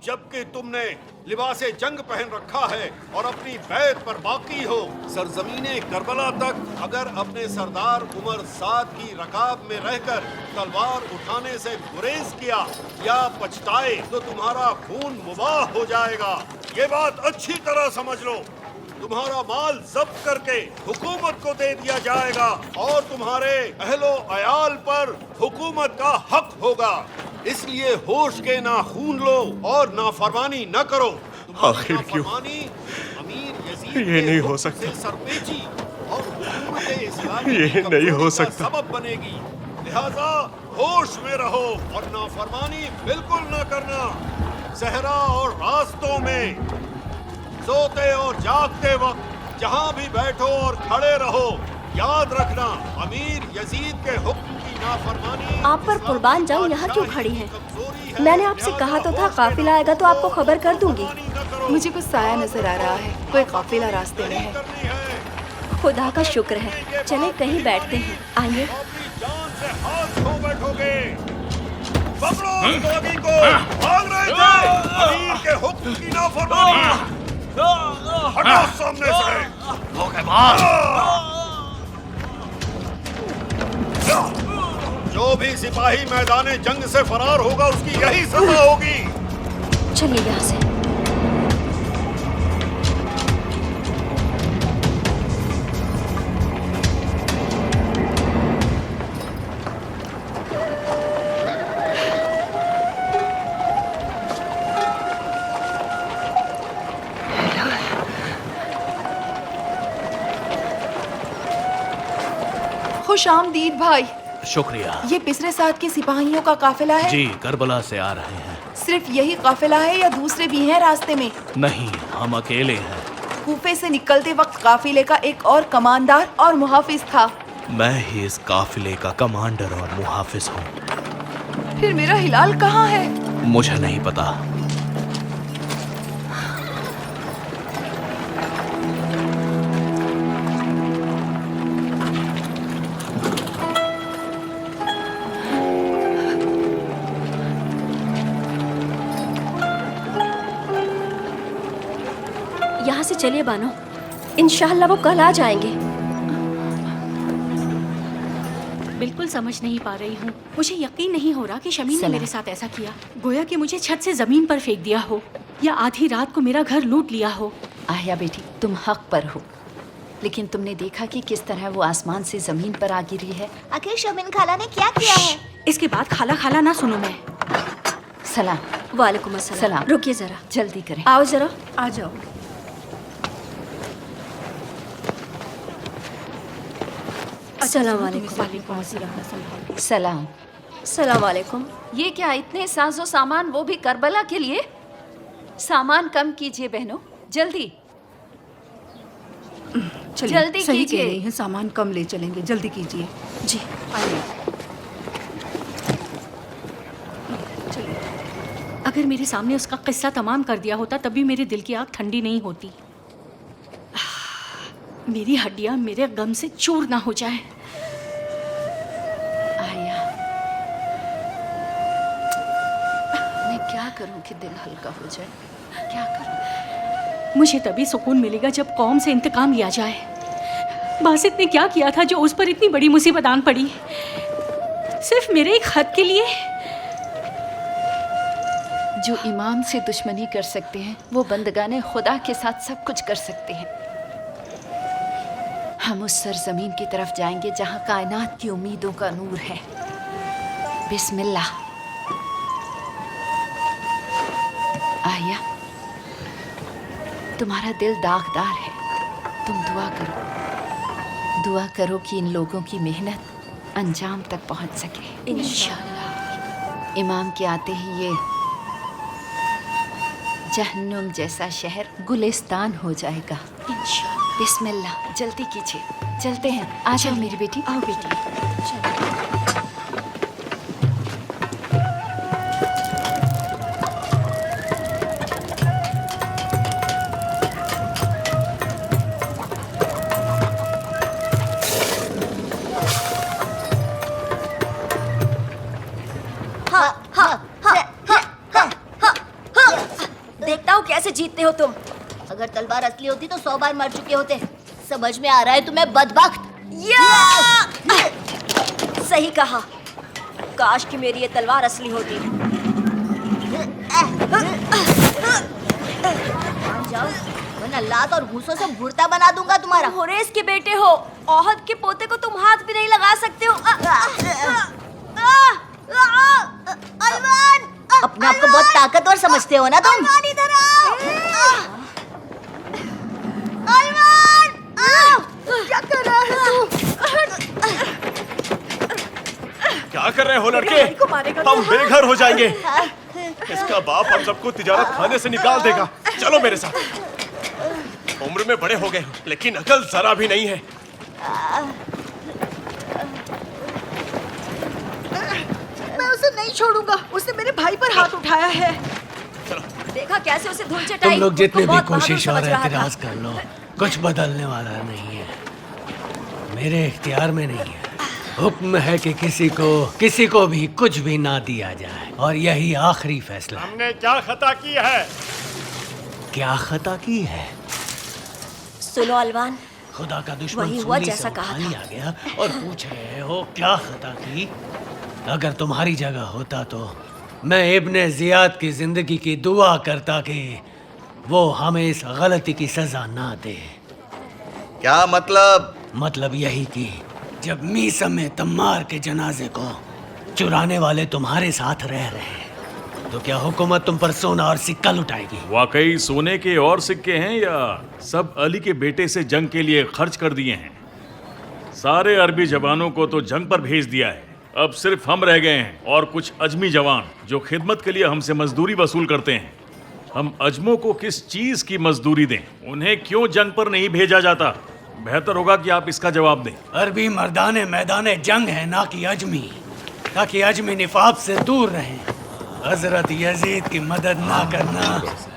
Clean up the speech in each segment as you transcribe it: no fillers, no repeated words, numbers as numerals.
जबकि तुमने लिबासे जंग पहन रखा है और अपनी बैत पर बाकी हो। सरजमीने करबला तक अगर अपने सरदार उमर साद की रकाब में रहकर तलवार उठाने से गुरेज किया या पछताए तो तुम्हारा खून मुबाह हो जाएगा। ये बात अच्छी तरह समझ लो। तुम्हारा माल जब्त करके हुकूमत को दे दिया जाएगा और तुम्हारे अहलो अयाल पर हुकूमत का हक होगा। इसलिए होश के ना खून लो और नाफरमानी न करो। आखिर क्यों? अमीर यजीद ये नहीं हो सकता। सरपेची और हुकूमत इस्लामी ये की नहीं हो कमजोरी का सकता। सबब बनेगी। लिहाजा होश में रहो और नाफरमानी बिल्कुल न करना। सहरा और रास्तों में, सोते और जागते वक्त जहाँ भी बैठो और खड़े रहो, याद रखना अमीर यजीद के हुक्म की नाफरमानी। आप पर कुर्बान जाऊं, यहाँ क्यों खड़ी हैं? मैंने आपसे कहा तो था काफिला आएगा तो आपको खबर कर दूंगी। मुझे कुछ साया नजर आ रहा है, कोई काफिला रास्ते में है। खुदा का शुक्र है। चले कहीं बैठते हैं, आइए। जान से हाथ धो बैठोगे। पकड़ो बागी को, भाग रहे थे। अमीर के हुक्म की नाफरमानी। हटो सामने से। जो भी सिपाही मैदाने जंग से फरार होगा उसकी यही सजा होगी। चलिए यहाँ से। खुश आमदीद भाई। शुक्रिया। ये पिछले साथ के सिपाहियों का काफिला है? जी, करबला से आ रहे हैं। सिर्फ यही काफिला है या दूसरे भी हैं रास्ते में? नहीं, हम अकेले हैं। कूफे से निकलते वक्त काफिले का एक और कमांडर और मुहाफिज था। मैं ही इस काफिले का कमांडर और मुहाफिज हूँ। फिर मेरा हिलाल कहाँ है? मुझे नहीं पता। यहाँ से चलिए बानो, इंशाअल्लाह वो कल आ जाएंगे। बिल्कुल समझ नहीं पा रही हूँ। मुझे यकीन नहीं हो रहा कि शमीन ने मेरे साथ ऐसा किया। गोया कि मुझे छत से जमीन पर फेंक दिया हो या आधी रात को मेरा घर लूट लिया हो। आया बेटी, तुम हक पर हो, लेकिन तुमने देखा कि किस तरह वो आसमान से जमीन पर आ गिरी है। आखिर शमीन खाला ने क्या किया है? इसके बाद खाला खाला ना सुनो मैं। सलाम। वालेकुम अस्सलाम। रुकिए जरा, जल्दी करें। आओ जरा। आ जाओ। अस्सलाम वालेकुम। सलाम। सलाम वालेकुम। ये क्या इतने साजो सामान, वो भी करबला के लिए? सामान कम कीजिए बहनों, जल्दी चलिए, जल्दी सही कीजिए। कह रही हैं, सामान कम ले चलेंगे, जल्दी कीजिए। जी आइए। अगर मेरे सामने उसका किस्सा तमाम कर दिया होता तब भी मेरे दिल की आग ठंडी नहीं होती। मेरी हड्डियां मेरे गम से चूर ना हो जाए। आया, मैं क्या करूं कि दिल हल्का हो जाए? क्या करूं? मुझे तभी सुकून मिलेगा जब कौम से इंतकाम लिया जाए। बासित ने क्या किया था जो उस पर इतनी बड़ी मुसीबत आन पड़ी, सिर्फ मेरे एक खत के लिए? जो इमाम से दुश्मनी कर सकते हैं वो बंदगाने खुदा के साथ सब कुछ कर सकते हैं। हम उस सरजमीन की तरफ जाएंगे जहां कायनात की उम्मीदों का नूर है। बिस्मिल्लाह। आया, तुम्हारा दिल दागदार है, तुम दुआ करो। दुआ करो कि इन लोगों की मेहनत अंजाम तक पहुंच सके इंशाअल्लाह। इमाम के आते ही ये जहन्नुम जैसा शहर गुलिस्तान हो जाएगा इंशाअल्लाह। बिस्मिल्लाह, जल्दी कीजिए, चलते हैं। आ जाओ मेरी बेटी। आओ बेटी। हो तुम? अगर तलवार असली होती तो 100 बार मर चुके होते। समझ में आ रहा है तुम्हें बदबख्त? सही कहा। काश कि मेरी ये तलवार असली होती। मान जाओ वरना लात और भूसों से भुर्ता बना दूंगा तुम्हारा। होरेस के बेटे हो, औहद के पोते को तुम हाथ भी नहीं लगा सकते हो। अपने आप को बहुत ताकतवर समझते हो ना तुम? इधर आओ। क्या कर रहा है तू? क्या कर रहे हो लड़के? भाई को मारेगा हम क्या? बेघर हो जाएंगे। इसका बाप हम सबको तिजारत खाने से निकाल देगा। चलो मेरे साथ। उम्र में बड़े हो गए हो, लेकिन अकल जरा भी नहीं है। मैं उसे नहीं छोड़ूंगा। उसने मेरे भाई पर हाथ उठाया है। देखा कैसे उसे धूल चटाई। तुम लोग जितनी उसको भी बहुत बहादुर कोशिश और समझ रहा था। एतराज कर लो, कुछ बदलने वाला नहीं है। मेरे इख्तियार में नहीं है। हुक्म है कि किसी को भी कुछ भी ना दिया जाए, और यही आखिरी फैसला है। हमने क्या खता की है? क्या खता की है? सुनो अलवान, खुदा का दुश्मन वही हुआ सूली जैसा से कहा उठाई था। आ गया और पूछ रहे हो क्या खता की? अगर तुम्हारी जगह होता तो मैं इब्ने जियाद की जिंदगी की दुआ करता कि वो हमें इस गलती की सजा ना दे। क्या मतलब? मतलब यही कि जब मीसम में तम्मार के जनाजे को चुराने वाले तुम्हारे साथ रह रहे हैं, तो क्या हुकूमत तुम पर सोना और सिक्का लुटाएगी? वाकई सोने के और सिक्के हैं या सब अली के बेटे से जंग के लिए खर्च कर दिए हैं? सारे अरबी जवानों को तो जंग पर भेज दिया है। अब सिर्फ हम रह गए हैं और कुछ अजमी जवान जो खिदमत के लिए हमसे मजदूरी वसूल करते हैं। हम अजमों को किस चीज की मजदूरी दें? उन्हें क्यों जंग पर नहीं भेजा जाता? बेहतर होगा कि आप इसका जवाब दें। अरबी मर्दाने मैदाने जंग है, ना कि अजमी, ताकि अजमी निफाब से दूर रहें। हजरत यजीद की मदद ना करना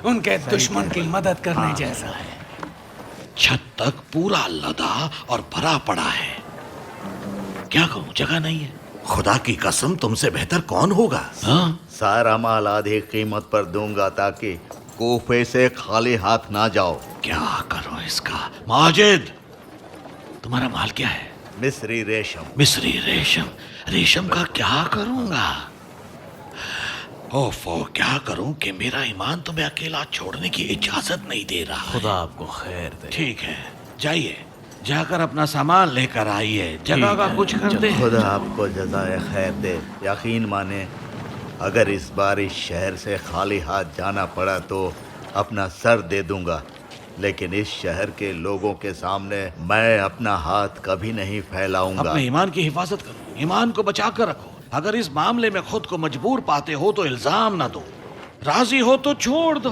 उनके दुश्मन की मदद करने जैसा है। छत तक पूरा लदा और भरा पड़ा है। क्या करूं, जगह नहीं है। खुदा की कसम तुमसे बेहतर कौन होगा? हाँ? सारा माल आधी कीमत पर दूंगा ताकि कोफे से खाली हाथ ना जाओ। क्या करो इसका? माजिद, तुम्हारा माल क्या है? मिस्री रेशम। मिस्री रेशम? रेशम का क्या करूंगा? ओफो, क्या करूं कि मेरा ईमान तुम्हें अकेला छोड़ने की इजाजत नहीं दे रहा है। खुदा आपको खैर दे। ठीक है, जाइए, जाकर अपना सामान लेकर आइए। जगह का कुछ कर दे। खुदा आपको जज़ाए खैर दे। यकीन माने, अगर इस बार इस शहर से खाली हाथ जाना पड़ा तो अपना सर दे दूंगा, लेकिन इस शहर के लोगों के सामने मैं अपना हाथ कभी नहीं फैलाऊंगा। अपने ईमान की हिफाजत करो, ईमान को बचा कर रखो। अगर इस मामले में खुद को मजबूर पाते हो तो इल्जाम ना दो, राजी हो तो छोड़ दो।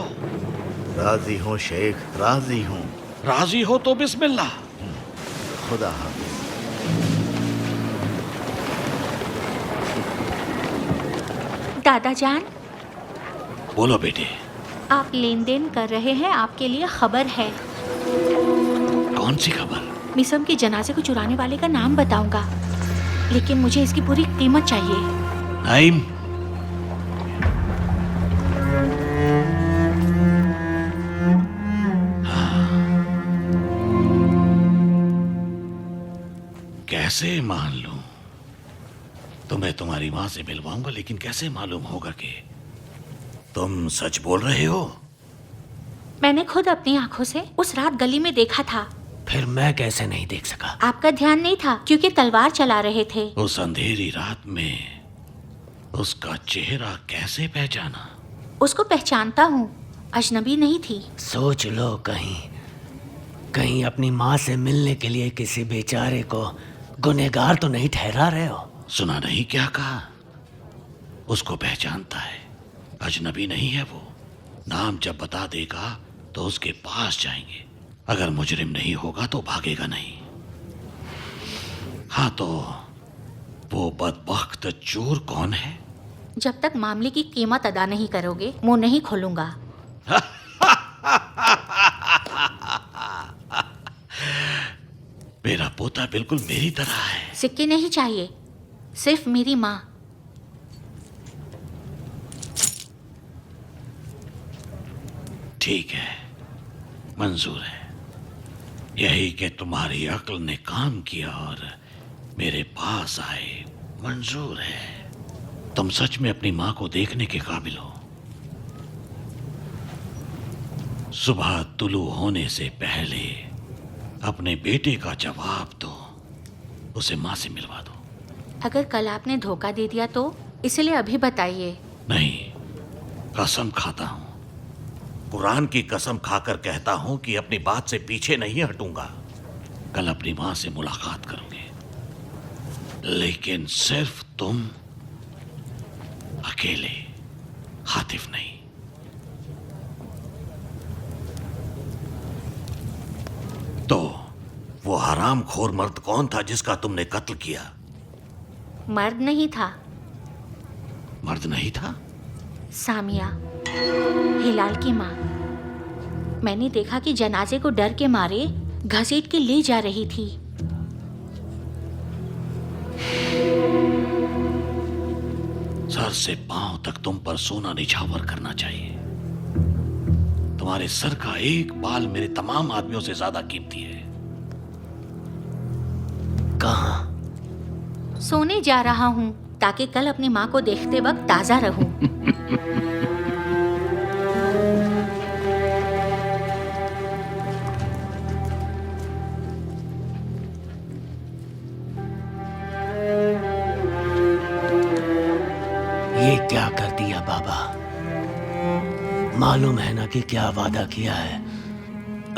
राजी हूँ शेख, राजी हूँ। राजी हो तो बिस्मिल्लाह। खुदा हाफिज। दादा जान, बोलो बेटे। आप लेन देन कर रहे हैं, आपके लिए खबर है। कौन सी खबर? मिसम के जनाजे को चुराने वाले का नाम बताऊंगा, लेकिन मुझे इसकी पूरी कीमत चाहिए। नाइम, कैसे मान लूं? तुम्हें तुम्हारी मां से मिलवाऊंगा, लेकिन कैसे मालूम होगा कि तुम सच बोल रहे हो? मैंने खुद अपनी आंखों से उस रात गली में देखा था। फिर मैं कैसे नहीं देख सका? आपका ध्यान नहीं था क्योंकि तलवार चला रहे थे। उस अंधेरी रात में उसका चेहरा कैसे पहचाना? उसको पहचानता हूँ, अजनबी नहीं थी। सोच लो, कहीं अपनी माँ से मिलने के लिए किसी बेचारे को गुनहगार तो नहीं ठहरा रहे हो? सुना नहीं क्या कहा? उसको पहचानता है, अजनबी नहीं है वो। नाम जब बता देगा तो उसके पास जाएंगे। अगर मुजरिम नहीं होगा तो भागेगा नहीं। हाँ, तो वो बदबख्त चोर कौन है? जब तक मामले की कीमत अदा नहीं करोगे, मुंह नहीं खोलूंगा। मेरा पोता बिल्कुल मेरी तरह है। सिक्के नहीं चाहिए, सिर्फ मेरी माँ। ठीक है, मंजूर है। यही कि तुम्हारी अक्ल ने काम किया और मेरे पास आए, मंजूर है। तुम सच में अपनी मां को देखने के काबिल हो। सुबह तुलू होने से पहले अपने बेटे का जवाब दो, उसे मां से मिलवा दो। अगर कल आपने धोखा दे दिया तो इसलिए अभी बताइए। नहीं, कसम खाता हूं, कुरान की कसम खाकर कहता हूं कि अपनी बात से पीछे नहीं हटूंगा। कल अपनी मां से मुलाकात करोगे, लेकिन सिर्फ तुम अकेले, हातिफ नहीं। तो वो हरामखोर मर्द कौन था जिसका तुमने कत्ल किया? मर्द नहीं था। मर्द नहीं था? सामिया, हिलाल की माँ। मैंने देखा कि जनाजे को डर के मारे घसीट के ले जा रही थी। सर से पांव तक तुम पर सोना निछावर करना चाहिए। तुम्हारे सर का एक बाल मेरे तमाम आदमियों से ज्यादा कीमती है। कहाँ? सोने जा रहा हूँ ताकि कल अपनी माँ को देखते वक्त ताजा रहूं। ये क्या कर दिया बाबा? मालूम है ना कि क्या वादा किया है।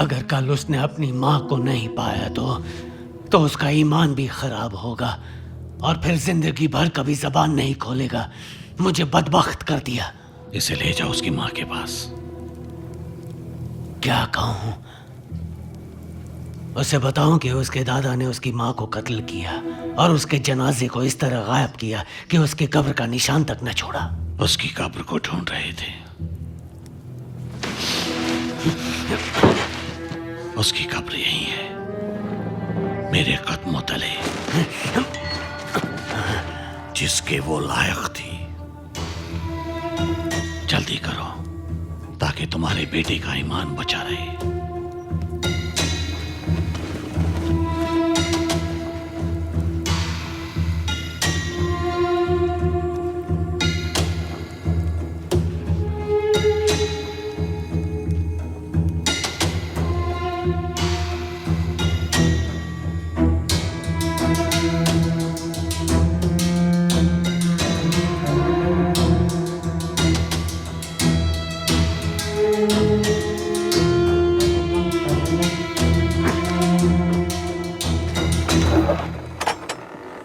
अगर कल उसने अपनी माँ को नहीं पाया तो उसका ईमान भी खराब होगा और फिर जिंदगी भर कभी जबान नहीं खोलेगा। मुझे बदबख्त कर दिया। इसे ले जाओ उसकी माँ के पास। क्या कहूँ? उसे बताऊं कि उसके दादा ने उसकी माँ को कत्ल किया और उसके जनाजे को इस तरह गायब किया कि उसकी कब्र का निशान तक न छोड़ा। उसकी कब्र को ढूंढ रहे थे। उसकी कब्र यही है, मेरे कदमों तले, जिसके वो लायक थी। जल्दी करो ताकि तुम्हारे बेटे का ईमान बचा रहे।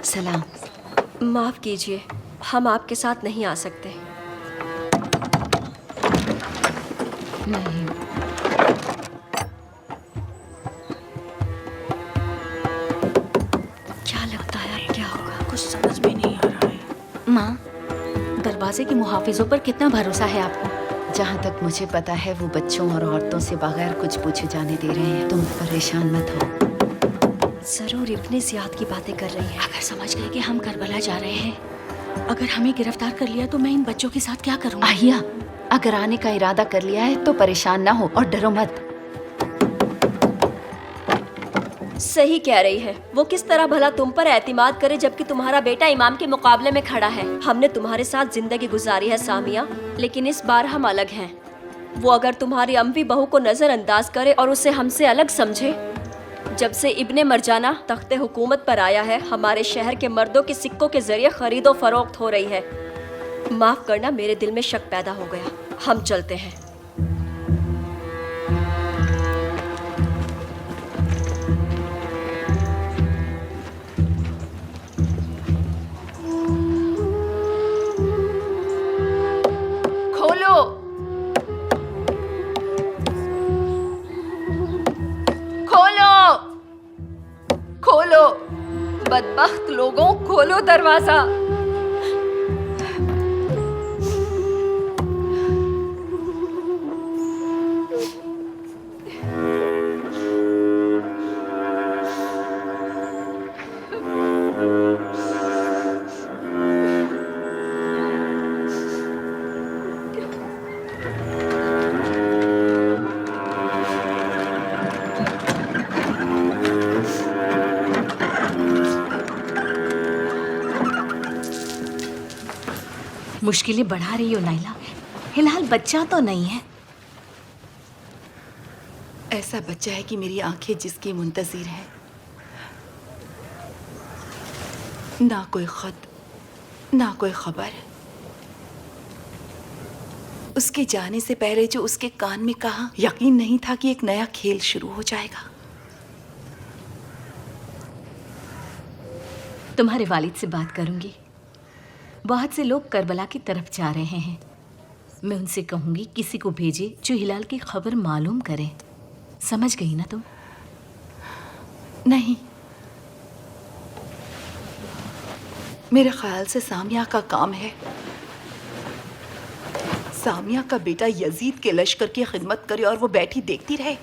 सलाम। माफ कीजिए, हम आपके साथ नहीं आ सकते। नहीं, क्या लगता है अब क्या होगा? कुछ समझ में नहीं आ रहा है। माँ, दरवाजे के मुहाफिजों पर कितना भरोसा है आपको? जहाँ तक मुझे पता है वो बच्चों और औरतों से बगैर कुछ पूछे जाने दे रहे हैं। तुम परेशान मत हो। जरूर इब्ने ज़ियाद की बातें कर रही हैं। अगर समझ गए कि हम करबला जा रहे हैं, अगर हमें गिरफ्तार कर लिया तो मैं इन बच्चों के साथ क्या करूँगा? आहिया, अगर आने का इरादा कर लिया है तो परेशान ना हो और डरो मत। सही कह रही है। वो किस तरह भला तुम पर एतमाद करे जबकि तुम्हारा बेटा इमाम के मुकाबले में खड़ा है। हमने तुम्हारे साथ जिंदगी गुजारी है सामिया, लेकिन इस बार हम अलग हैं। वो अगर तुम्हारी अम्मी बहू को नजरअंदाज करे और उसे हमसे अलग समझे। जब से इब्ने मरजाना तख्ते हुकूमत पर आया है, हमारे शहर के मर्दों के सिक्कों के जरिए खरीदो फरोख्त हो रही है। माफ करना, मेरे दिल में शक पैदा हो गया। हम चलते हैं। खोलो, खोलो, खोलो, बदबख्त लोगों, खोलो दरवाजा। मुश्किलें बढ़ा रही हो नाइला। हिलाल बच्चा तो नहीं है। ऐसा बच्चा है कि मेरी आंखें जिसकी मुंतजिर है। ना कोई खत, ना कोई खबर। उसके जाने से पहले जो उसके कान में कहा, यकीन नहीं था कि एक नया खेल शुरू हो जाएगा। तुम्हारे वालिद से बात करूंगी। बहुत से लोग करबला की तरफ जा रहे हैं। मैं उनसे कहूंगी किसी को भेजे जो हिलाल की खबर मालूम करे। समझ गई ना तुम? नहीं, मेरे ख्याल से सामिया का काम है। सामिया का बेटा यजीद के लश्कर की खिदमत करे और वो बैठी देखती रहे।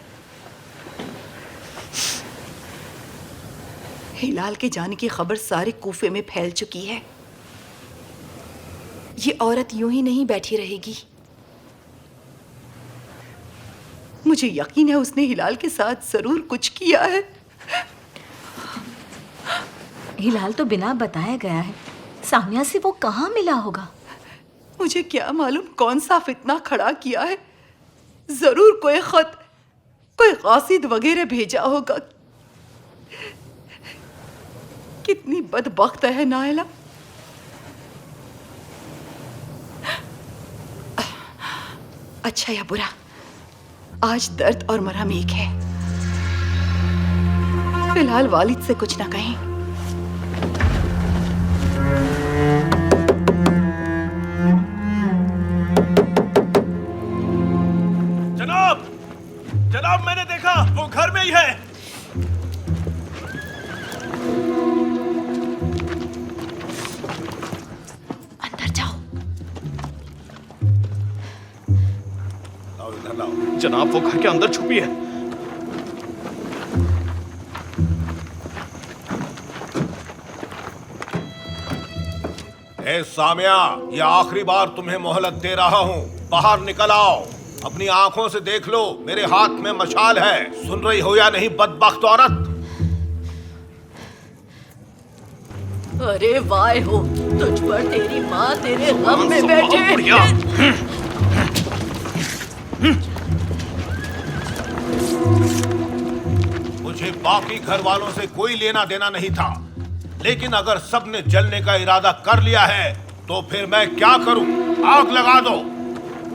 हिलाल के जाने की खबर सारे कूफे में फैल चुकी है। ये औरत यूं ही नहीं बैठी रहेगी। मुझे यकीन है उसने हिलाल के साथ जरूर कुछ किया है। हिलाल तो बिना बताया गया है। सामिया से वो कहाँ मिला होगा? मुझे क्या मालूम कौन सा फितना खड़ा किया है। जरूर कोई खत, कोई कासिद वगैरह भेजा होगा। कितनी बदबख्त है नाइला। अच्छा या बुरा, आज दर्द और मरहम एक है। फिलहाल वालिद से कुछ ना कहें। जनाब, जनाब मैंने देखा, वो घर में ही है। अंदर जाओ। लाओ इधर लाओ। जनाब वो घर के अंदर छुपी है। ए सामिया, ये आखिरी बार तुम्हें मोहलत दे रहा हूँ। बाहर निकल आओ। अपनी आंखों से देख लो, मेरे हाथ में मशाल है। सुन रही हो या नहीं बदबख्त औरत? अरे वाह हो, तुझ पर तेरी माँ तेरे गम में बैठे। मुझे बाकी घर वालों से कोई लेना देना नहीं था, लेकिन अगर सबने जलने का इरादा कर लिया है तो फिर मैं क्या करूं? आग लगा दो।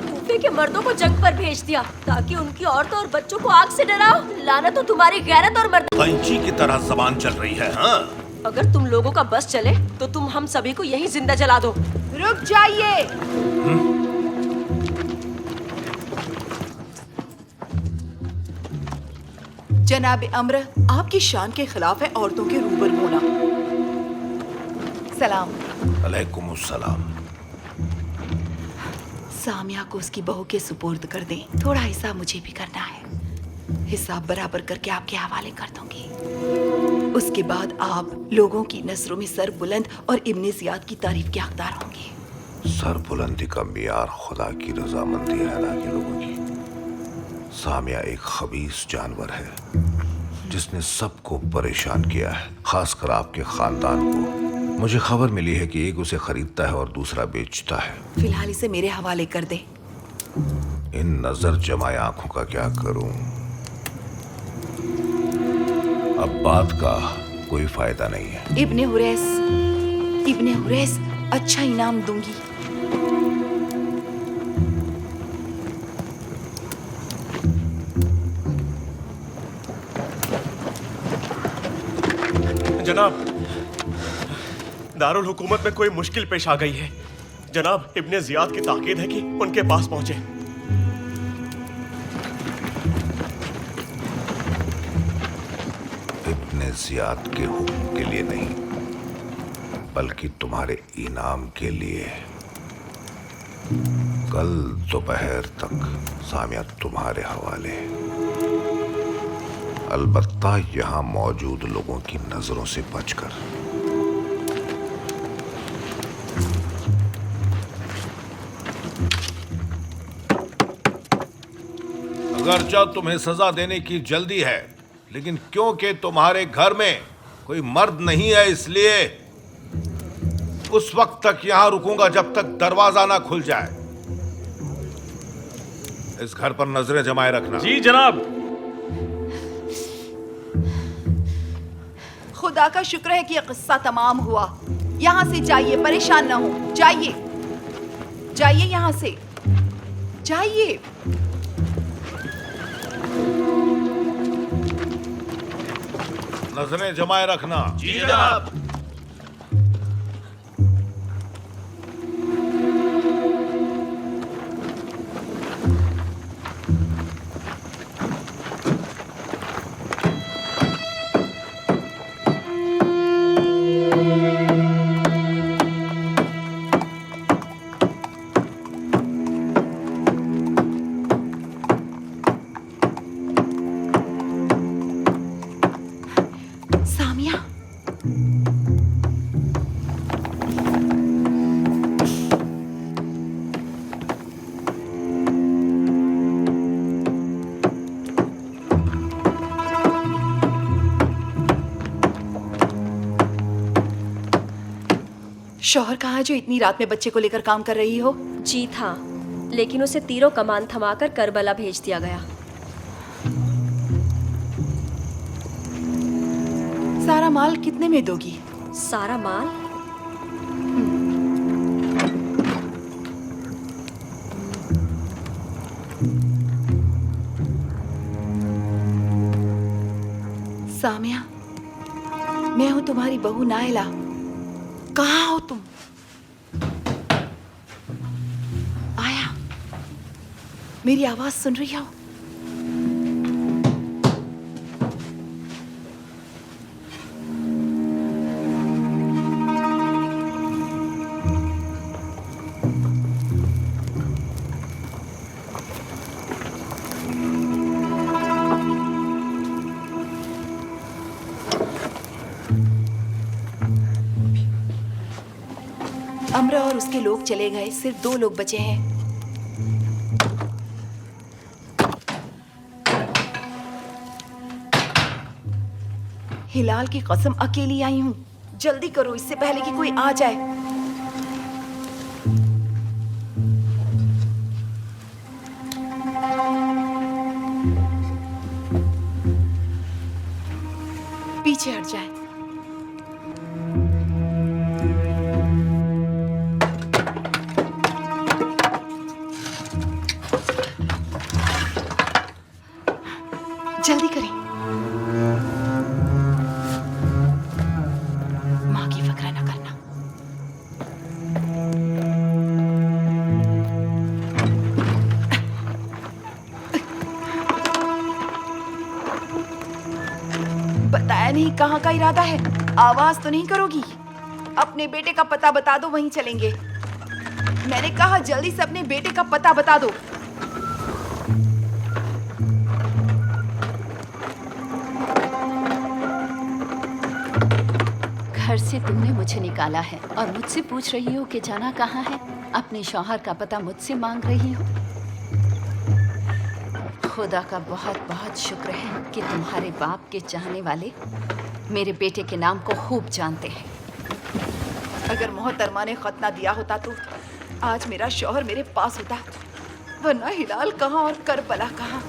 कूफे के मर्दों को जंग पर भेज दिया ताकि उनकी औरतों और बच्चों को आग से डराओ। लानत हो तुम्हारी गैरत और मर्द। कैंची की तरह जबान चल रही है। हाँ, अगर तुम लोगों का बस चले तो तुम हम सभी को यहीं जिंदा जला दो। रुक जाइए। जनाब अम्र, आपकी शान के खिलाफ है औरतों के रूबरू होना। सलाम। अलैकुम सलाम। सामिया को उसकी बहू के सुपुर्द कर दें। थोड़ा हिस्सा मुझे भी करना है। हिसाब बराबर करके आपके हवाले कर दूंगी। उसके बाद आप लोगों की नजरों में सर बुलंद और इब्ने जियाद की तारीफ के हकदार होंगे। सर बुलंदी का मियार खुदा की रजामंदी है ना कि लोगों की। सामिया एक खबीस जानवर है जिसने सबको परेशान किया है, खासकर आपके खानदान को। मुझे खबर मिली है कि एक उसे खरीदता है और दूसरा बेचता है। फिलहाल इसे मेरे हवाले कर दे। इन नजर जमाए आंखों का क्या करूं? अब बात का कोई फायदा नहीं है। इब्ने हुरैस अच्छा इनाम दूंगी। जनाब, दारुल हुकूमत में कोई मुश्किल पेश आ गई है। जनाब, इब्ने जियाद की ताकीद है कि उनके पास पहुंचे। इब्ने जियाद के हुक्म के लिए नहीं, बल्कि तुम्हारे इनाम के लिए। कल दोपहर तक सामिया तुम्हारे हवाले, अलबत्ता यहां मौजूद लोगों की नजरों से बचकर। अगरचा तुम्हें सजा देने की जल्दी है, लेकिन क्योंकि तुम्हारे घर में कोई मर्द नहीं है, इसलिए उस वक्त तक यहां रुकूंगा जब तक दरवाजा ना खुल जाए। इस घर पर नजरें जमाए रखना। जी जनाब। खुदा का शुक्र है कि यह किस्सा तमाम हुआ। यहाँ से जाइए, परेशान ना हो। जाइए, जाइए यहाँ से, जाइए। नजरें जमाए रखना। जी जनाब। सामिया, शौहर कहाँ है जो इतनी रात में बच्चे को लेकर काम कर रही हो? जी था, लेकिन उसे तीरों कमान थमाकर करबला भेज दिया गया। सारा माल कितने में दोगी? सारा माल? सामिया, मैं हूं तुम्हारी बहू नायला। कहाँ हो तुम? आया, मेरी आवाज सुन रही हो? अमरा और उसके लोग चले गए, सिर्फ 2 लोग बचे हैं। हिलाल की कसम, अकेली आई हूं। जल्दी करो, इससे पहले कि कोई आ जाए। पीछे हट जाए। जल्दी करें। माँ की फिक्र न करना। बताया नहीं कहाँ का इरादा है? आवाज तो नहीं करोगी? अपने बेटे का पता बता दो, वहीं चलेंगे। मैंने कहा जल्दी से अपने बेटे का पता बता दो। घर से तुमने मुझे निकाला है और मुझसे पूछ रही हो कि जाना कहाँ है। अपने शौहर का पता मुझसे मांग रही हो। खुदा का बहुत बहुत शुक्र है कि तुम्हारे बाप के चाहने वाले मेरे बेटे के नाम को खूब जानते हैं। अगर मोहतरमा ने खत ना दिया होता तो आज मेरा शौहर मेरे पास होता, वरना हिलाल कहाँ और करबला कहाँ।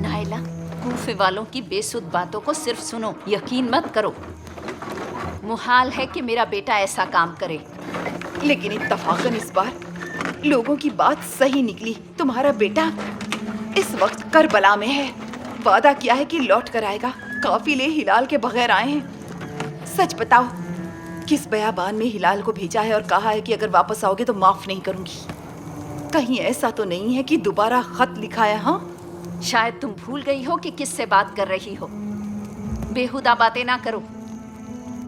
नायला, कूफे वालों की बेसुध बातों को सिर्फ सुनो, यकीन मत करो। मुहाल है कि मेरा बेटा ऐसा काम करे। लेकिन इत्तफाकन इस बार लोगों की बात सही निकली। तुम्हारा बेटा इस वक्त करबला में है। वादा किया है कि लौट कर आएगा। काफिले हिलाल के बगैर आए हैं। सच बताओ, किस बयाबान में हिलाल को भेजा है और कहा है कि अगर वापस आओगे तो माफ नहीं करूंगी? कहीं ऐसा तो नहीं है कि दोबारा खत लिखा है? हाँ, शायद तुम भूल गई हो कि किससे बात कर रही हो। बेहुदा बातें ना करो।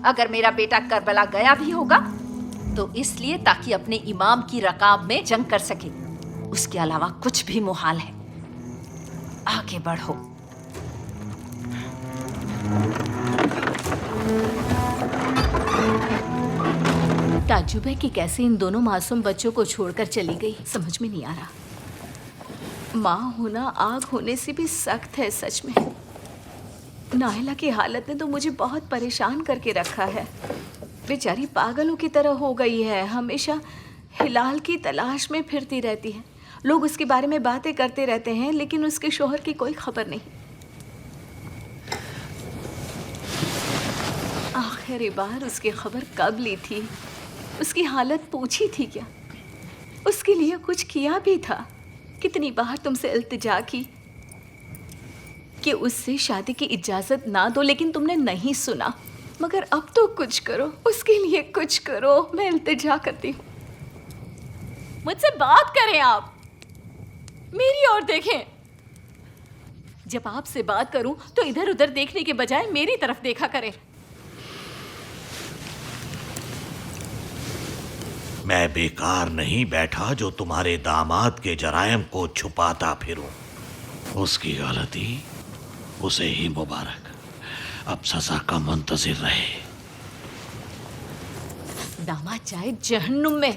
अगर मेरा बेटा करबला गया भी होगा तो इसलिए ताकि अपने इमाम की रकाब में जंग कर सके। उसके अलावा कुछ भी मुहाल है। आगे बढ़ो। ताज्जुब है कि कैसे इन दोनों मासूम बच्चों को छोड़कर चली गई, समझ में नहीं आ रहा। माँ होना आग होने से भी सख्त है सच में। नाहिला की हालत ने तो मुझे बहुत परेशान करके रखा है। बेचारी पागलों की तरह हो गई है, हमेशा हिलाल की तलाश में फिरती रहती है। लोग उसके बारे में बातें करते रहते हैं लेकिन उसके शोहर की कोई खबर नहीं। आखिरी बार उसकी खबर कब ली थी? उसकी हालत पूछी थी क्या? उसके लिए कुछ किया भी था? कितनी बार तुमसे इल्तिजा की कि उससे शादी की इजाजत ना दो, लेकिन तुमने नहीं सुना। मगर अब तो कुछ करो, उसके लिए कुछ करो। मैं इल्तिजा करती हूँ, मुझसे बात करें आप, मेरी ओर देखें। जब आपसे बात करूं तो इधर उधर देखने के बजाय मेरी तरफ देखा करें। मैं बेकार नहीं बैठा जो तुम्हारे दामाद के जरायम को छुपाता फिरूं। उसकी गलती उसे ही मुबारक, अब सजा का मुंतजिर रहे। दामाद चाहे जहन्नुम में,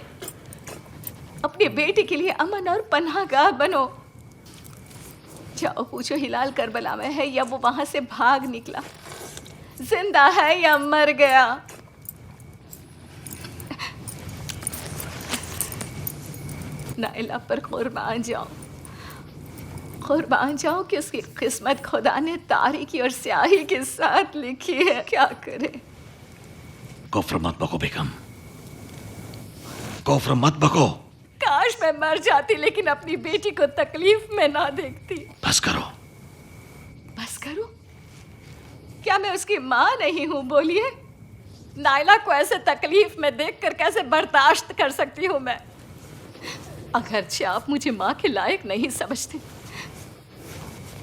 अपने बेटे के लिए अमन और पनाहगाह बनो। जाओ पूछो हिलाल करबला में है या वो वहां से भाग निकला, जिंदा है या मर गया। नाइला पर कुर्बान जाओ, कुर्बान जाओ कि उसकी किस्मत खुदा ने तारीकी और स्याही के साथ लिखी है। क्या करे? कुफ्र मत बको बेगम, कुफ्र मत बको। काश मैं मर जाती लेकिन अपनी बेटी को तकलीफ में ना देखती। बस करो। बस करो? क्या मैं उसकी माँ नहीं हूँ? बोलिए, नाइला को ऐसे तकलीफ में देखकर कैसे बर्दाश्त कर सकती हूँ मैं? अगरचे आप मुझे माँ के लायक नहीं समझते,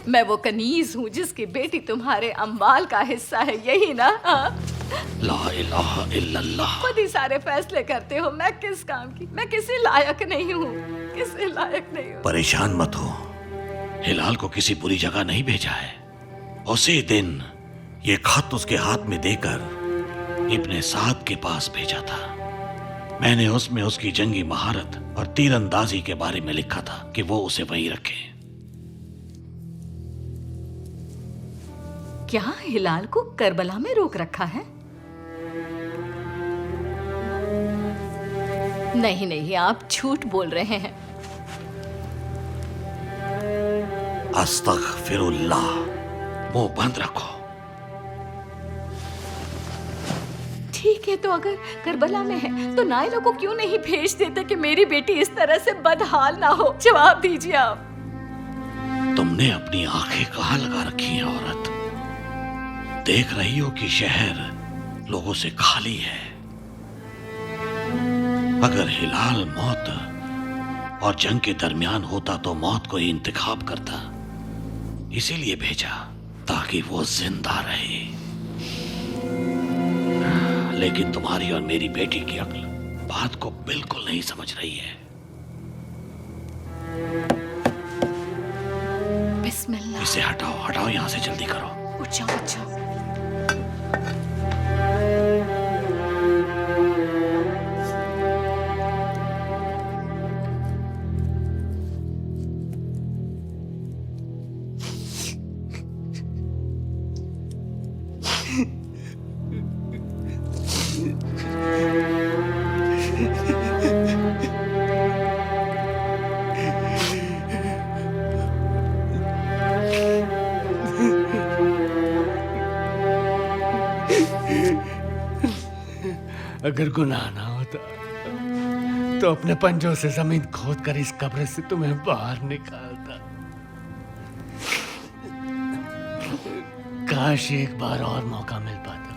मैं वो कनीज हूँ जिसकी बेटी तुम्हारे अम्वाल का हिस्सा है, यही ना? ला इलाहा इल्लल्लाह। खुद ही सारे फैसले करते हो, मैं किस काम की? मैं किसी लायक नहीं हूँ, किसी लायक नहीं हूँ। परेशान मत हो, हिलाल को किसी बुरी जगह नहीं भेजा है। उसी दिन ये खत उसके हाथ में देकर इब्ने साद के पास भेजा था। मैंने उसमें उसकी जंगी महारत और तीरंदाजी के बारे में लिखा था कि वो उसे वहीं रखे। क्या हिलाल को करबला में रोक रखा है? नहीं नहीं, आप झूठ बोल रहे हैं। अस्तगफिरुल्लाह, मुंह बंद रखो। ठीक है, तो अगर करबला में है तो नाइला को क्यों नहीं भेज देते कि मेरी बेटी इस तरह से बदहाल ना हो? जवाब दीजिए आप। तुमने अपनी आंखें कहाँ लगा रखी हैं औरत? देख रही हो कि शहर लोगों से खाली है। अगर हिलाल मौत और जंग के दरमियान होता तो मौत को ही इंतखाब करता, इसीलिए भेजा ताकि वो जिंदा रहे। लेकिन तुम्हारी और मेरी बेटी की अक्ल बात को बिल्कुल नहीं समझ रही है। बिस्मिल्लाह। इसे हटाओ, हटाओ यहां से, जल्दी करो। उठ जाओ, उठ जाओ। अगर गुनाह ना होता तो अपने पंजों से जमीन खोद कर इस कब्र से तुम्हें बाहर निकालता। काश एक बार और मौका मिल पाता।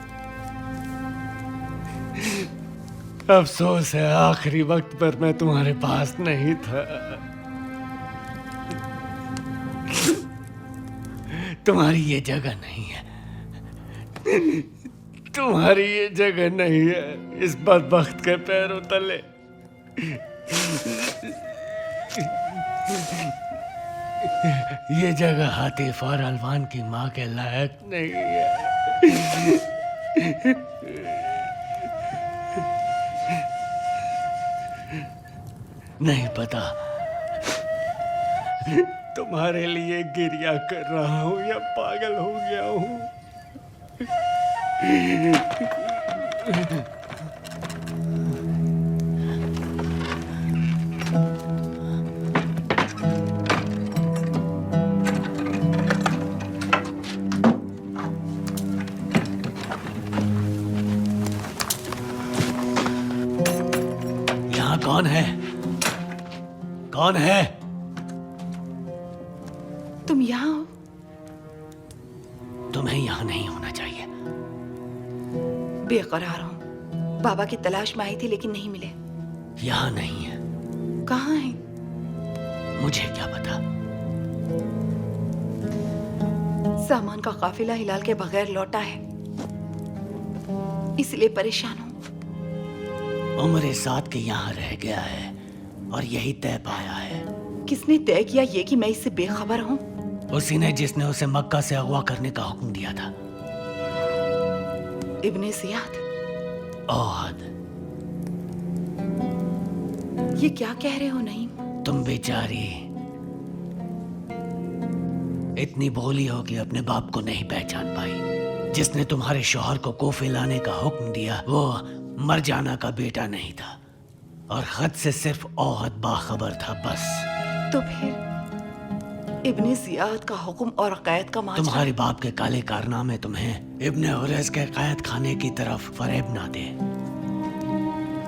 अफसोस है आखिरी वक्त पर मैं तुम्हारे पास नहीं था। तुम्हारी ये जगह नहीं है, तुम्हारी ये जगह नहीं है इस बदबख्त के पैरों तले। ये जगह हातिफ और अलवान की माँ के लायक नहीं है। नहीं पता तुम्हारे लिए गिरिया कर रहा हूं या पागल हो गया हूं। कौन है? कौन है? तुम यहाँ हो? तुम्हें यहाँ नहीं होना चाहिए। बेकरार हूँ। बाबा की तलाश में आई थी लेकिन नहीं मिले। यहाँ नहीं है। कहाँ है? मुझे क्या पता। सामान का काफिला हिलाल के बगैर लौटा है, इसलिए परेशान हूँ। उम्र साथ के यहाँ रह गया है और यही तय पाया है। किसने तय किया ये कि मैं इससे बेखबर हूँ? उसी ने जिसने उसे मक्का से अगवा करने का हुक्म दिया था। इब्ने जियाद। ओहद। ये क्या कह रहे हो नईम? तुम बेचारी इतनी भोली हो कि अपने बाप को नहीं पहचान पाई। जिसने तुम्हारे शौहर को कोफे लाने का हुक्म दिया वो मरजाना का बेटा नहीं था और खत से सिर्फ ओहद बाखबर था बस। तो फिर इब्ने जियाद का हुक्म और कैद का माजरा? तुम्हारे बाप के काले कारनामे तुम्हें इब्ने हुरैस के कैद खाने की तरफ फरेब ना दे।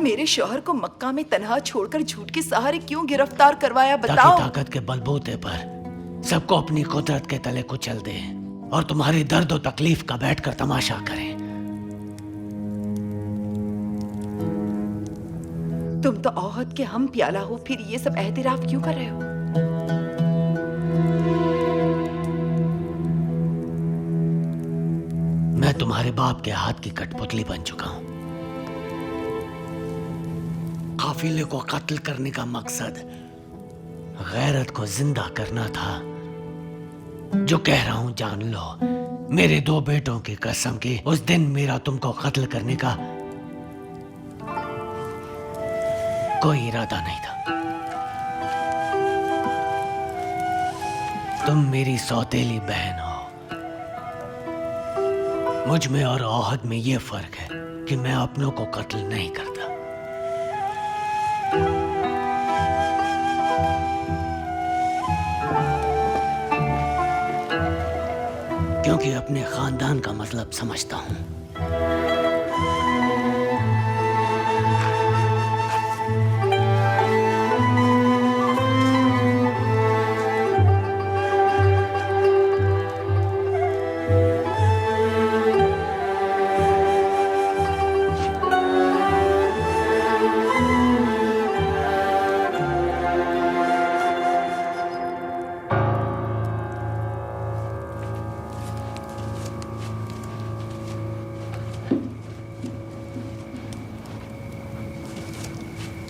मेरे शौहर को मक्का में तन्हा छोड़कर झूठ के सहारे क्यों गिरफ्तार करवाया बताओ? ताकि ताकत के बलबूते पर सबको अपनी कुदरत के तले कुचल दे और तुम्हारी दर्द और तकलीफ का बैठकर तमाशा करें। तुम तो औहद के हम प्याला हो, फिर ये सब एहतिराफ क्यों कर रहे हो? मैं तुम्हारे बाप के हाथ की कठपुतली बन चुका हूं। काफिले को कत्ल करने का मकसद गैरत को जिंदा करना था। जो कह रहा हूं जान लो। मेरे 2 बेटों की कसम की उस दिन मेरा तुमको कत्ल करने का कोई इरादा नहीं था। तुम मेरी सौतेली बहन हो। मुझ में और औहद में ये फर्क है कि मैं अपनों को कत्ल नहीं करता। क्योंकि अपने खानदान का मतलब समझता हूं।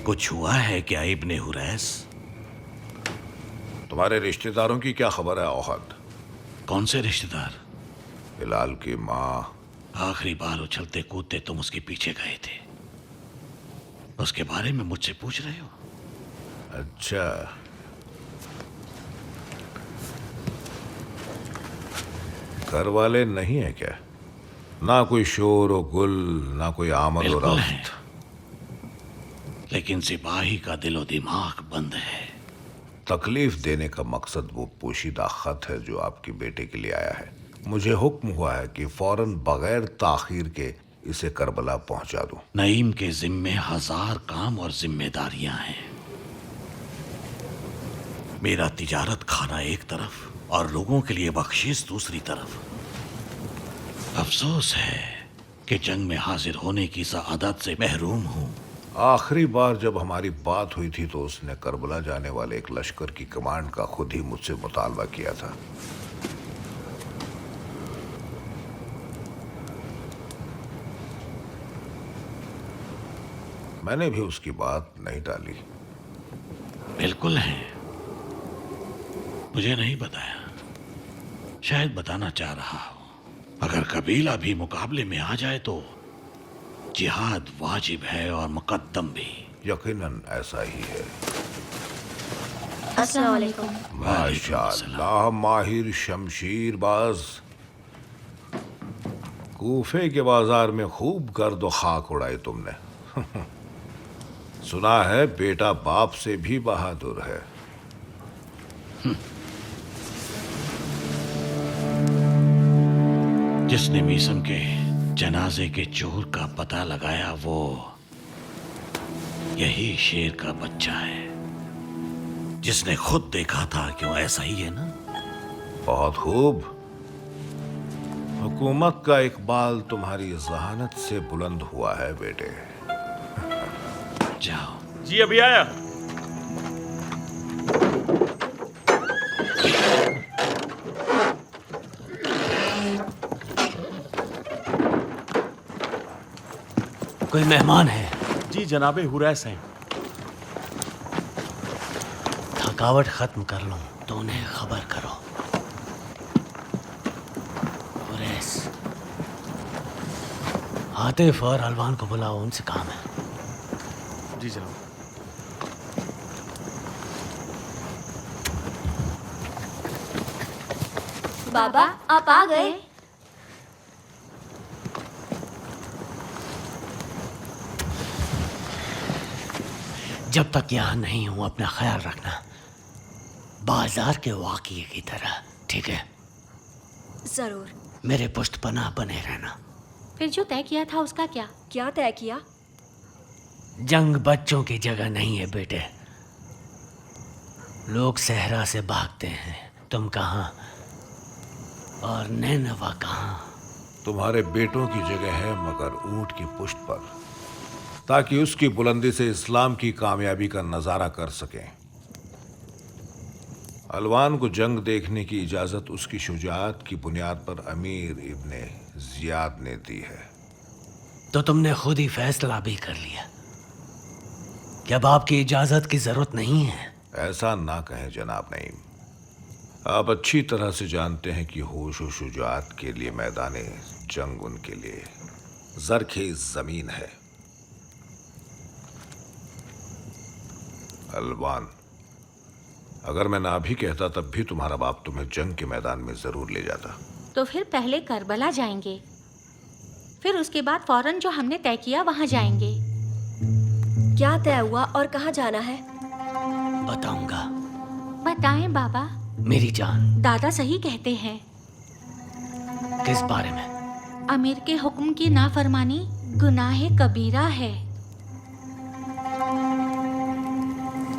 कुछ हुआ है क्या इब्ने हुरैस? तुम्हारे रिश्तेदारों की क्या खबर है औहद? कौन से रिश्तेदार? हिलाल की माँ। आखिरी बार उछलते कूदते तुम उसके पीछे गए थे, उसके बारे में मुझसे पूछ रहे हो? अच्छा, घर वाले नहीं है क्या? ना कोई शोर और गुल, ना कोई आमद और रफ्त। लेकिन सिपाही का दिलो दिमाग बंद है। तकलीफ देने का मकसद वो पोशीदा खत है जो आपके बेटे के लिए आया है। मुझे हुक्म हुआ है कि फौरन बगैर ताखीर के इसे करबला पहुंचा दूं। नईम के जिम्मे 1000 काम और जिम्मेदारियां हैं। मेरा तिजारत खाना एक तरफ और लोगों के लिए बख्शीश दूसरी तरफ। अफसोस है कि जंग में हाजिर होने की सआदत से महरूम हूं। आखिरी बार जब हमारी बात हुई थी तो उसने करबला जाने वाले एक लश्कर की कमांड का खुद ही मुझसे मुतालबा किया था। मैंने भी उसकी बात नहीं टाली। बिल्कुल है, मुझे नहीं बताया, शायद बताना चाह रहा हो। अगर कबीला भी मुकाबले में आ जाए तो जिहाद वाजिब है और मुकद्दम भी। यकीनन ऐसा ही है। अस्सलाम वालेकुम। माशाअल्लाह, माहिर शमशीरबाज। कूफे के बाजार में खूब गर्द और खाक उड़ाई तुमने। सुना है बेटा बाप से भी बहादुर है। जिसने मीसम के जनाजे के चोर का पता लगाया वो यही शेर का बच्चा है, जिसने खुद देखा था। क्यों, ऐसा ही है ना? बहुत खूब। हुकूमत का इकबाल तुम्हारी जहानत से बुलंद हुआ है बेटे। जाओ। जी अभी आया। कोई मेहमान है? जी जनाबे हुरैस हैं। थकावट खत्म कर लूं तो उन्हें खबर करो। हुरैस, आतिफ और अलवान को बुलाओ, उनसे काम है। जी जनाब। बाबा आप आ गए। जब तक यहाँ नहीं हूं अपना ख्याल रखना, बाजार के वाक़िए की तरह, ठीक है? जरूर। मेरे पुष्टपनाह बने रहना। फिर जो तय किया था उसका क्या? क्या तय किया? जंग बच्चों की जगह नहीं है बेटे। लोग सहरा से भागते हैं, तुम कहाँ और नैनवा कहाँ? तुम्हारे बेटों की जगह है मगर ऊंट की पुष्ट पर, ताकि उसकी बुलंदी से इस्लाम की कामयाबी का नजारा कर सकें। अलवान को जंग देखने की इजाजत उसकी शुजाअत की बुनियाद पर अमीर इब्ने जियाद ने दी है। तो तुमने खुद ही फैसला भी कर लिया कि अब आपकी इजाजत की जरूरत नहीं है? ऐसा ना कहें जनाब नईम। आप अच्छी तरह से जानते हैं कि होश और शुजाअत के लिए मैदाने जंग उनके लिए जरखेज जमीन है। अलवान, अगर मैं ना भी कहता तब भी तुम्हारा बाप तुम्हें जंग के मैदान में जरूर ले जाता। तो फिर पहले करबला जाएंगे, फिर उसके बाद फौरन जो हमने तय किया वहां जाएंगे। क्या तय हुआ और कहाँ जाना है? बताऊंगा। बताएं बाबा। मेरी जान। दादा सही कहते हैं। किस बारे में? अमीर के हुक्म की नाफरमानी गुनाह कबीरा है।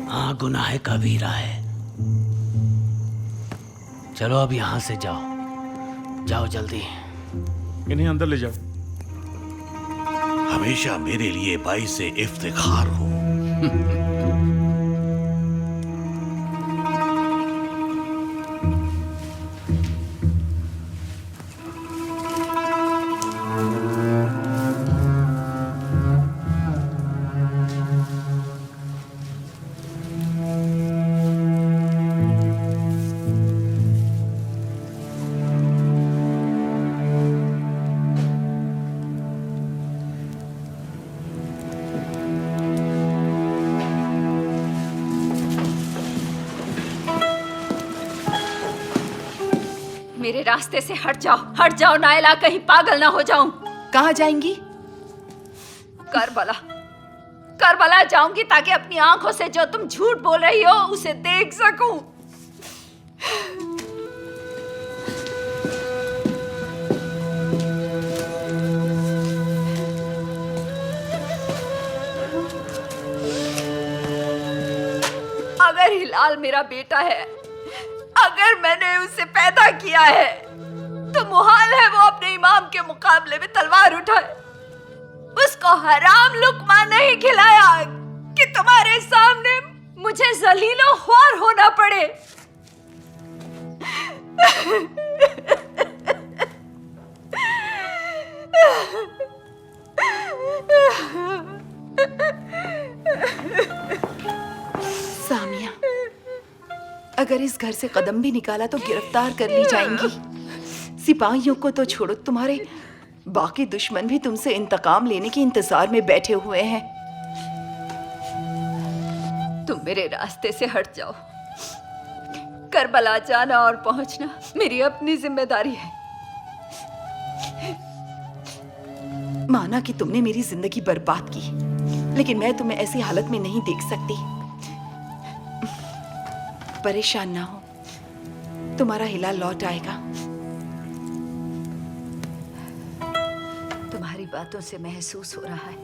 हाँ, गुनाह कबीरा है। चलो अब यहाँ से जाओ, जाओ जल्दी। इन्हें अंदर ले जाओ। हमेशा मेरे लिए बाइस से इफ्तिखार हो। मेरे रास्ते से हट जाओ नायला, कहीं पागल ना हो जाऊं। कहाँ जाएंगी? करबला जाऊंगी ताकि अपनी आंखों से जो तुम झूठ बोल रही हो उसे देख सकूं। अगर हिलाल मेरा बेटा है, अगर मैंने उसे पैदा किया है, तो मुहाल है वो अपने इमाम के मुकाबले में तलवार उठाए। उसको हराम लुक्मा नहीं खिलाया कि तुम्हारे सामने मुझे जलीलो ख्वार होना पड़े। सामिया, अगर इस घर से कदम भी निकाला तो गिरफ्तार कर ली जाएंगी। सिपाहियों को तो छोड़ो, तुम्हारे बाकी दुश्मन भी तुमसे इंतकाम लेने के इंतजार में बैठे हुए हैं। तुम मेरे रास्ते से हट जाओ। करबला जाना और पहुंचना मेरी अपनी जिम्मेदारी है। माना कि तुमने मेरी जिंदगी बर्बाद की, लेकिन मैं तुम्हें ऐसी हालत में नहीं देख सकती। परेशान ना हो, तुम्हारा हिलाल लौट आएगा। तुम्हारी बातों से महसूस हो रहा है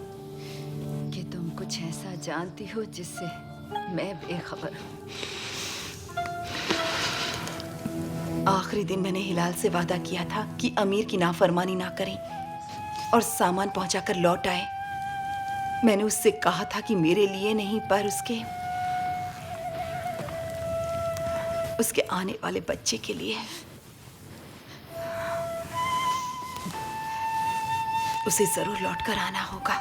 कि तुम कुछ ऐसा जानती हो जिससे मैं बेखबर हूँ। आखिरी दिन मैंने हिलाल से वादा किया था कि अमीर की नाफरमानी ना करें और सामान पहुंचाकर लौट आए। मैंने उससे कहा था कि मेरे लिए नहीं पर उसके आने वाले बच्चे के लिए। उसे जरूर लौटकर आना होगा।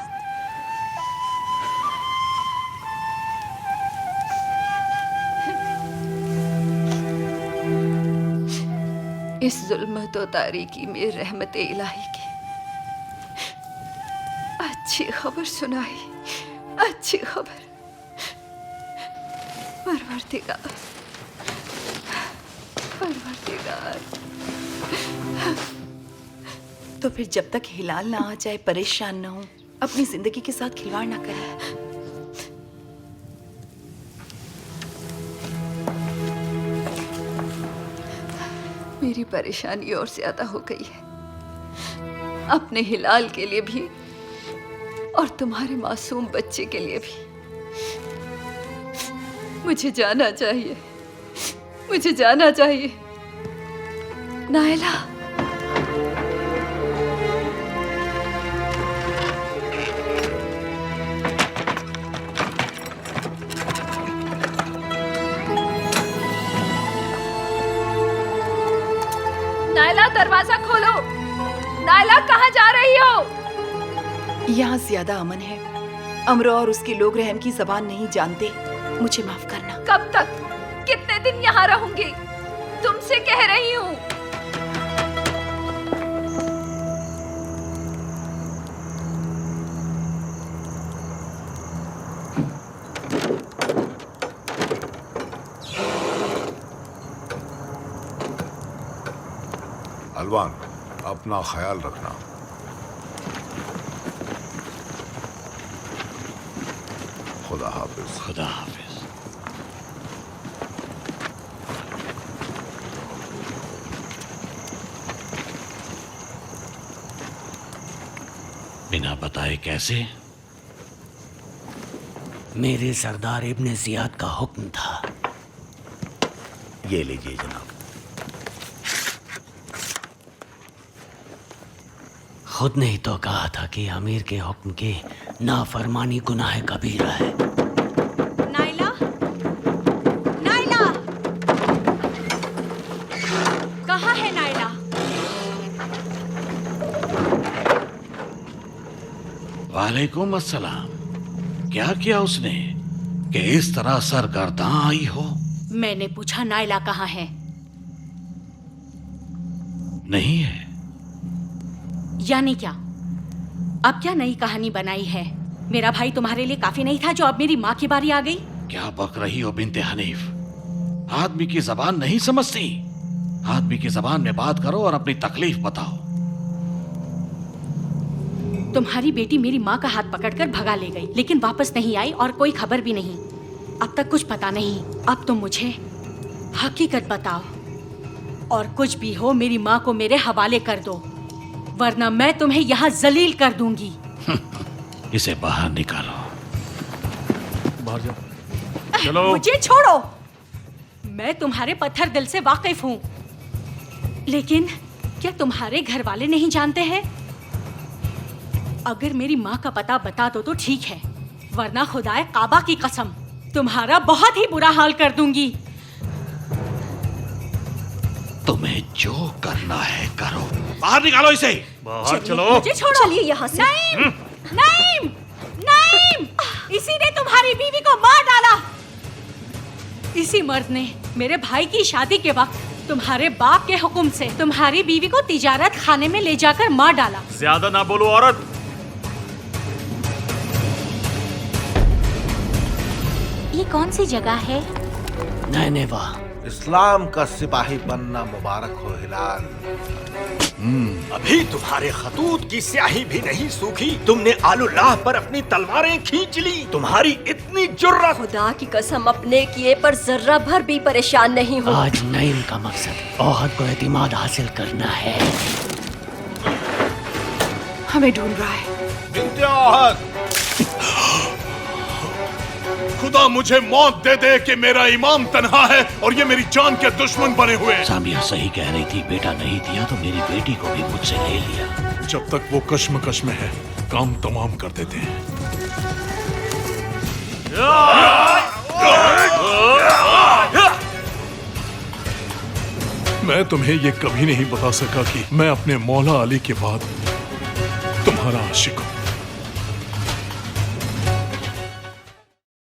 इस जुल्मत और तारीकी में रहमत इलाही की अच्छी खबर सुनाई, अच्छी खबर। परवरदिगार, परवरदिगार। तो फिर जब तक हिलाल ना आ जाए परेशान ना हो, अपनी जिंदगी के साथ खिलवाड़ ना करें। मेरी परेशानी और ज्यादा हो गई है, अपने हिलाल के लिए भी और तुम्हारे मासूम बच्चे के लिए भी। मुझे जाना चाहिए, मुझे जाना चाहिए। नायला, नायला दरवाजा खोलो। नायला कहाँ जा रही हो? यहाँ ज्यादा अमन है। अमरो और उसके लोग रहम की जबान नहीं जानते। मुझे माफ करना। कब तक, कितने दिन यहाँ रहूंगी? तुमसे कह रही हूँ। अलवान, अपना ख्याल रखना। खुदा हाफिज। खुदा हाफिज। बिना बताए कैसे? मेरे सरदार इब्ने जियाद का हुक्म था। ये लीजिए जनाब। खुद ने ही तो कहा था कि अमीर के हुक्म की नाफरमानी गुनाह कबीरा है। नायला, नायला, कहाँ है नायला? वालेकुम अस्सलाम। क्या किया उसने कि इस तरह सरगर्दां आई हो? मैंने पूछा नायला कहाँ है? नहीं है। यानी क्या? अब क्या नई कहानी बनाई है? मेरा भाई तुम्हारे लिए काफी नहीं था जो अब मेरी माँ की बारी आ गई? क्या बक रही हो बिन्ते हनीफ? आदमी की जबान नहीं समझती। आदमी की जबान में बात करो और अपनी तकलीफ बताओ। तुम्हारी बेटी मेरी माँ का हाथ पकड़कर भगा ले गई, लेकिन वापस नहीं आई और कोई खबर भी नहीं। अब तक कुछ पता नहीं। अब तुम मुझे हकीकत बताओ और कुछ भी हो मेरी माँ को मेरे हवाले कर दो, वरना मैं तुम्हें यहाँ जलील कर दूंगी। इसे बाहर निकालो। बाहर जाओ। चलो। मुझे छोड़ो। मैं तुम्हारे पत्थर दिल से वाकिफ हूँ, लेकिन क्या तुम्हारे घर वाले नहीं जानते हैं? अगर मेरी माँ का पता बता दो तो ठीक है, वरना खुदाए काबा की कसम तुम्हारा बहुत ही बुरा हाल कर दूंगी। तुम्हें जो करना है करो। बाहर निकालो इसे। बाहर चलो। मुझे छोड़ो। चलिए यहाँ से। नईम, नईम, नईम, इसी ने तुम्हारी बीवी को मार डाला। इसी मर्द ने मेरे भाई की शादी के वक्त तुम्हारे बाप के हुक्म से तुम्हारी बीवी को तिजारत खाने में ले जाकर मार डाला। ज्यादा ना बोलो औरत। ये कौन सी जगह है? नैनेवा। इस्लाम का सिपाही बनना मुबारक हो हिलाल। अभी तुम्हारे खतूत की स्याही भी नहीं सूखी, तुमने आलुल्लाह पर अपनी तलवारें खींच ली। तुम्हारी इतनी जुर्रत। खुदा की कसम अपने किए पर जर्रा भर भी परेशान नहीं हूँ। आज नईम का मकसद औहद को एतिमाद हासिल करना है। हमें ढूंढ रहा है। बिन्ते औहद, खुदा मुझे मौत दे दे कि मेरा इमाम तन्हा है और ये मेरी जान के दुश्मन बने हुए हैं। सामिया सही कह रही थी, बेटा नहीं दिया तो मेरी बेटी को भी मुझसे ले लिया। जब तक वो कश्मकश में है काम तमाम कर देते हैं। मैं तुम्हें ये कभी नहीं बता सका कि मैं अपने मौला अली के बाद तुम्हारा आशिक हूं।